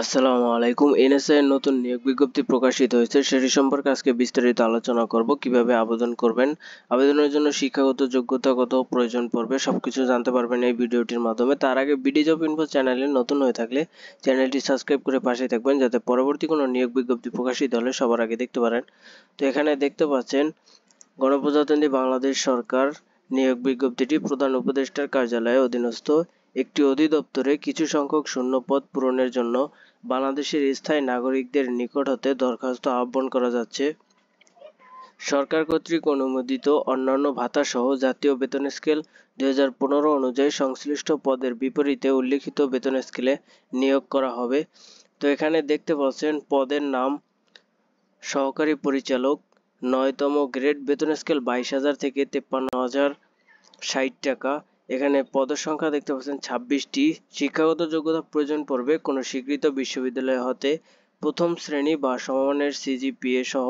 আসসালামু আলাইকুম। এনএসআই এর নতুন নিয়োগ বিজ্ঞপ্তি প্রকাশিত হয়েছে, সেটি সম্পর্কে আজকে বিস্তারিত আলোচনা করব। কিভাবে আবেদন করবেন, আবেদনের জন্য শিক্ষাগত যোগ্যতা কত প্রয়োজন পড়বে, সবকিছু জানতে পারবেন এই ভিডিওটির মাধ্যমে। তার আগে বিডি জব ইনফো চ্যানেলে নতুন হয়ে থাকলে চ্যানেলটি সাবস্ক্রাইব করে পাশে থাকবেন, যাতে পরবর্তী কোনো নিয়োগ বিজ্ঞপ্তি প্রকাশিত হলে সবার আগে দেখতে পারেন। তো এখানে দেখতে পাচ্ছেন গণপ্রজাতন্ত্রী বাংলাদেশ সরকার নিয়োগ বিজ্ঞপ্তিটি প্রধান উপদেষ্টার কার্যালয়ে অধীনস্থ একটি অধিদপ্তরে কিছু সংখ্যক শূন্য পদ পূরণের জন্য বাংলাদেশের স্থায়ী নাগরিকদের নিকট হতে দরখাস্ত আহ্বান করা যাচ্ছে। সরকার কর্তৃক অনুমোদিত অন্যান্য ভাতা সহ জাতীয় বেতন স্কেল 2015 অনুযায়ী সংশ্লিষ্ট পদের বিপরীতে উল্লিখিত বেতন স্কেলে নিয়োগ করা হবে। তো এখানে দেখতে পাচ্ছেন পদের নাম সহকারী পরিচালক, 9তম গ্রেড, বেতন স্কেল 22,000 থেকে 53,060 টাকা। এখানে পদের সংখ্যা দেখতে পাচ্ছেন 26টি। শিক্ষাগত যোগ্যতা প্রয়োজন পড়বে কোনো স্বীকৃত বিশ্ববিদ্যালয় হতে প্রথম শ্রেণী বা সমমানের সিজিপিএ সহ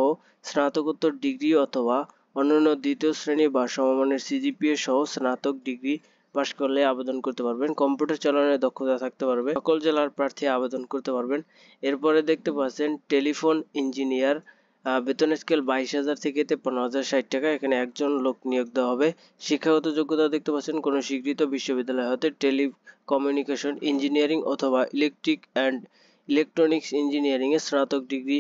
স্নাতকোত্তর ডিগ্রি অথবা অন্যান্য দ্বিতীয় শ্রেণী বা সমমানের সিজিপিএ সহ স্নাতক ডিগ্রি পাশ করলে আবেদন করতে পারবেন। কম্পিউটার চালানোর দক্ষতা থাকতে পারবে। সকল জেলার প্রার্থী আবেদন করতে পারবেন। এরপরে দেখতে পাচ্ছেন টেলিফোন ইঞ্জিনিয়ার, বেতন স্কেল 22,000 থেকে 53,060 টাকা। এখানে একজন লোক নিয়োগ দেওয়া হবে। শিক্ষাগত যোগ্যতা দেখতে পাচ্ছেন কোনো স্বীকৃত বিশ্ববিদ্যালয় হতে টেলিকমিউনিকেশন ইঞ্জিনিয়ারিং অথবা ইলেকট্রিক অ্যান্ড ইলেকট্রনিক্স ইঞ্জিনিয়ারিং এ স্নাতক ডিগ্রি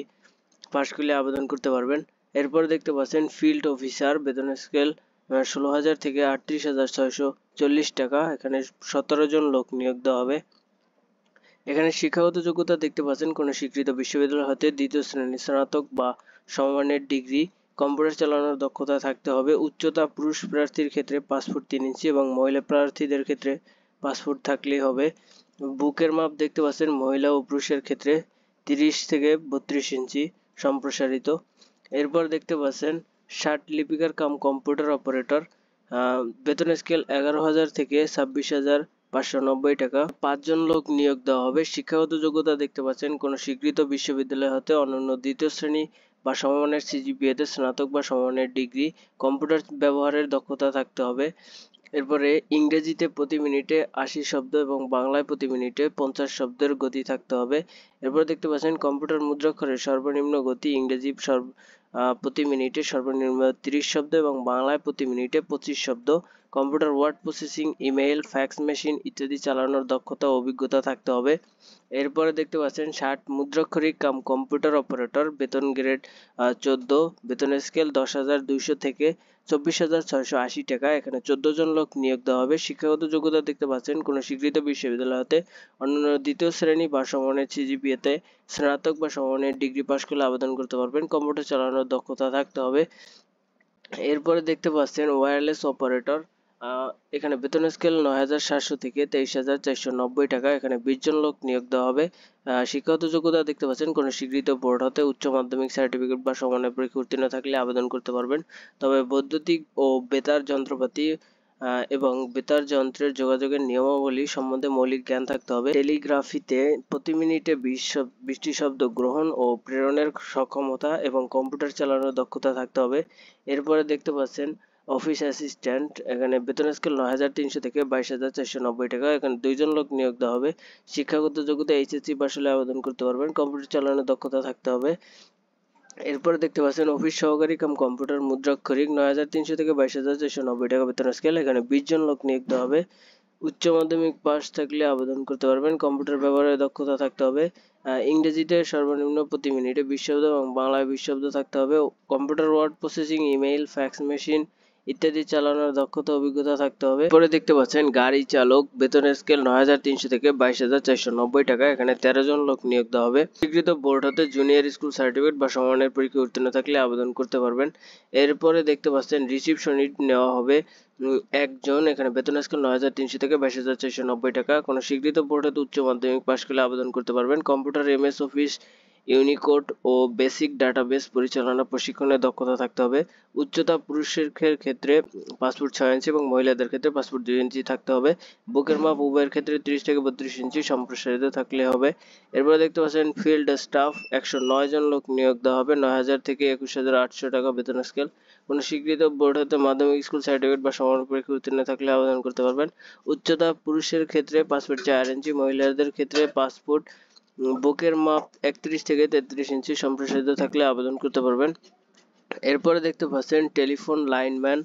পাশ করলে আবেদন করতে পারবেন। এরপর দেখতে পাচ্ছেন ফিল্ড অফিসার, বেতন স্কেল 16,000 থেকে 38,640 টাকা। এখানে 17 জন লোক নিয়োগ দেওয়া হবে। এখানে শিক্ষাগত যোগ্যতা দেখতে পাচ্ছেন কোনো স্বীকৃত বিশ্ববিদ্যালয় হতে দ্বিতীয় শ্রেণীর স্নাতক বা সমমানের ডিগ্রি, কম্পিউটার চালানোর দক্ষতা থাকতে হবে। উচ্চতা পুরুষ প্রার্থীর ক্ষেত্রে 5 ফুট 3 ইঞ্চি এবং মহিলা প্রার্থীদের ক্ষেত্রে 5 ফুট থাকলেই হবে। বুকের মাপ দেখতে পাচ্ছেন মহিলা ও পুরুষের ক্ষেত্রে 30 থেকে 32 ইঞ্চি সম্প্রসারিত। এরপর দেখতে পাচ্ছেন ষাট লিপিকার কাম কম্পিউটার অপারেটর, বেতন স্কেল 11,000 থেকে 26,590 টাকা। 5 জন লোক নিয়োগ দেওয়া হবে। শিক্ষাগত যোগ্যতা দেখতে পাচ্ছেন কোনো স্বীকৃত বিশ্ববিদ্যালয় হতে অনন্য দ্বিতীয় শ্রেণী বা সমমানের সিজিপিএ তে স্নাতক বা সমমানের ডিগ্রি, কম্পিউটার ব্যবহারের দক্ষতা থাকতে হবে। এরপরে ইংরেজিতে প্রতি মিনিটে 80 শব্দ এবং বাংলায় প্রতি মিনিটে 50 শব্দের গতি থাকতে হবে। এরপর দেখতে পাচ্ছেন কম্পিউটার মুদ্রাক্ষরের সর্বনিম্ন গতি ইংরেজি প্রতি মিনিটে সর্বনিম্ন 30 শব্দ এবং বাংলায় প্রতি মিনিটে 25 শব্দ। Computer word processing, email, fax machine ইত্যাদি চালানোর দক্ষতা ও অভিজ্ঞতা থাকতে হবে। এরপরে দেখতে পাচ্ছেন 60 মুদ্রাক্ষরিক কাম কম্পিউটার অপারেটর, বেতন গ্রেড 14, বেতন স্কেল 10,200 থেকে 24,680 টাকা। এখানে 14 জন লোক নিয়োগ দেওয়া হবে। শিক্ষাগত যোগ্যতা দেখতে পাচ্ছেন কোনো স্বীকৃত বিশ্ববিদ্যালয় হতে অন্যান্য দ্বিতীয় শ্রেণী বা সমমানের সিজিপিএ তে স্নাতক বা সমমানের ডিগ্রি পাশ করলে আবেদন করতে পারবেন। কম্পিউটার চালানোর দক্ষতা থাকতে হবে। এরপরে দেখতে পাচ্ছেন ওয়্যারলেস অপারেটর, এখানে বেতন স্কেল 9,700 থেকে 23,490 টাকা। এখানে 20 জন লোক নিয়োগ দেওয়া হবে। শিক্ষাগত যোগ্যতা দেখতে পাচ্ছেন কোনো স্বীকৃত বোর্ড হতে উচ্চ মাধ্যমিক সার্টিফিকেট বা সমানের পরীক্ষা উত্তীর্ণ থাকলে আবেদন করতে পারবেন। তবে বৈদ্যুতিক ও বেতার যন্ত্রপাতি এবং বেতার যন্ত্রের যোগাযোগের নিয়মাবলী সম্বন্ধে মৌলিক জ্ঞান থাকতে হবে। টেলিগ্রাফিতে প্রতি মিনিটে 20টি শব্দ গ্রহণ ও প্রেরণের সক্ষমতা এবং কম্পিউটার চালানোর দক্ষতা থাকতে হবে। এরপরে দেখতে পাচ্ছেন অফিস অ্যাসিস্ট্যান্ট, এখানে বেতন স্কেল 9,300 থেকে 22,490 টাকা। এখানে 2 জন লোক নিয়োগ দেওয়া হবে। শিক্ষাগত যোগ্যতা এইচএসসি পাশ হলে আবেদন করতে পারবেন। কম্পিউটার চালানোর দক্ষতা থাকতে হবে। এরপরে দেখতে পাচ্ছেন অফিস সহকারী কাম কম্পিউটার মুদ্রাক্ষরিক, 9,300 থেকে 22,490 টাকা বেতন স্কেল। এখানে 20 জন লোক নিয়োগ দেওয়া হবে। উচ্চ মাধ্যমিক পাস থাকলে আবেদন করতে পারবেন। কম্পিউটার ব্যবহারের দক্ষতা থাকতে হবে। ইংরেজিতে সর্বনিম্ন প্রতি মিনিটে 20 শব্দ এবং বাংলায় 20 শব্দ থাকতে হবে। Computer word processing, email, fax machine ইত্যাদি চালানোর দক্ষতা অভিজ্ঞতা থাকতে হবে। পরে দেখতে পাচ্ছেন গাড়ি চালক, বেতনের স্কেল 9,300 থেকে 22,490 টাকা। এখানে 13 জন লোক নিয়োগ দেওয়া হবে। স্বীকৃত বোর্ড হতে জুনিয়র স্কুল সার্টিফিকেট বা সমমানের পরীক্ষা উত্তীর্ণ থাকলে আবেদন করতে পারবেন। এরপরে দেখতে পাচ্ছেন রিসিপশনিস্ট নেওয়া হবে একজন। এখানে বেতন স্কেল 9,300 থেকে 22,490 টাকা। কোনো স্বীকৃত বোর্ড হতে উচ্চ মাধ্যমিক পাশ করলে আবেদন করতে পারবেন। কম্পিউটার, এমএস অফিস, ইউনিকোড ও বেসিক ডাটাবেস পরিচালনা প্রশিক্ষণের দক্ষতা থাকতে হবে। উচ্চতা পুরুষের ক্ষেত্রে 5 ফুট 6 ইঞ্চি এবং মহিলাদের ক্ষেত্রে 5 ফুট 2 ইঞ্চি থাকতে হবে। বুকের মাপ উভয়ের ক্ষেত্রে 30 থেকে 32 ইঞ্চি সম্প্রসারিত থাকলে হবে। এরপরে দেখতে পাচ্ছেন ফিল্ড স্টাফ, 109 জন লোক নিয়োগ দেওয়া হবে। 9,000 থেকে 21,800 টাকা বেতন স্কেল। কোনো স্বীকৃত বোর্ড হতে মাধ্যমিক স্কুল সার্টিফিকেট বা সমান পরীক্ষা উত্তীর্ণ থাকলে আবেদন করতে পারবেন। উচ্চতা পুরুষের ক্ষেত্রে 5 ফুট 4 ইঞ্চি, মহিলাদের ক্ষেত্রে 5 ফুট বুকের মাপ 31 থেকে 33 ইঞ্চি সম্প্রসারিত থাকলে আবেদন করতে পারবেন। এরপরে দেখতে পাচ্ছেন টেলিফোন লাইনম্যান,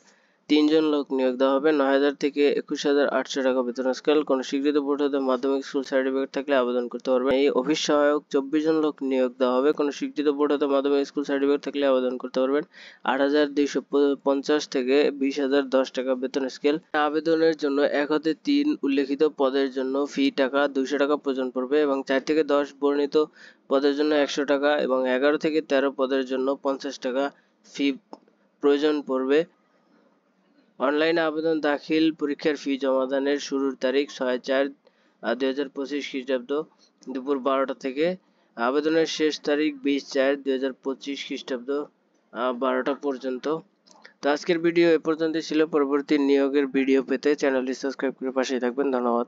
3 জন লোক নিয়োগ দেওয়া হবে। 9,000 থেকে 21,800 টাকা বেতন স্কেল। কোনো স্বীকৃত বোর্ড হতে মাধ্যমিক স্কুল সার্টিফিকেট থাকলে আবেদন করতে পারবেন। এই অফিস সহায়ক 24 জন লোক নিয়োগ দেওয়া হবে। কোনো স্বীকৃত বোর্ড হতে মাধ্যমিক স্কুল সার্টিফিকেট থাকলে আবেদন করতে পারবেন। 8,250 থেকে 20,010 টাকা বেতন স্কেল। আবেদনের জন্য 1 হতে 3 উল্লেখিত পদের জন্য ফি টাকা 200 টাকা প্রয়োজন পড়বে এবং 4 থেকে 10 বর্ণিত পদের জন্য 100 টাকা এবং 11 থেকে 13 পদের জন্য 50 টাকা ফি প্রয়োজন পড়বে। অনলাইনে আবেদন দাখিল, পরীক্ষার ফি জমাদানের শুরুর তারিখ 6/4/2025 খ্রিস্টাব্দ দুপুর 12টা থেকে। আবেদনের শেষ তারিখ 20/4/2025 খ্রিস্টাব্দ 12টা পর্যন্ত। তো আজকের ভিডিও এ পর্যন্ত ছিল। পরবর্তী নিয়োগের ভিডিও পেতে চ্যানেলটি সাবস্ক্রাইব করে পাশেই থাকবেন। ধন্যবাদ।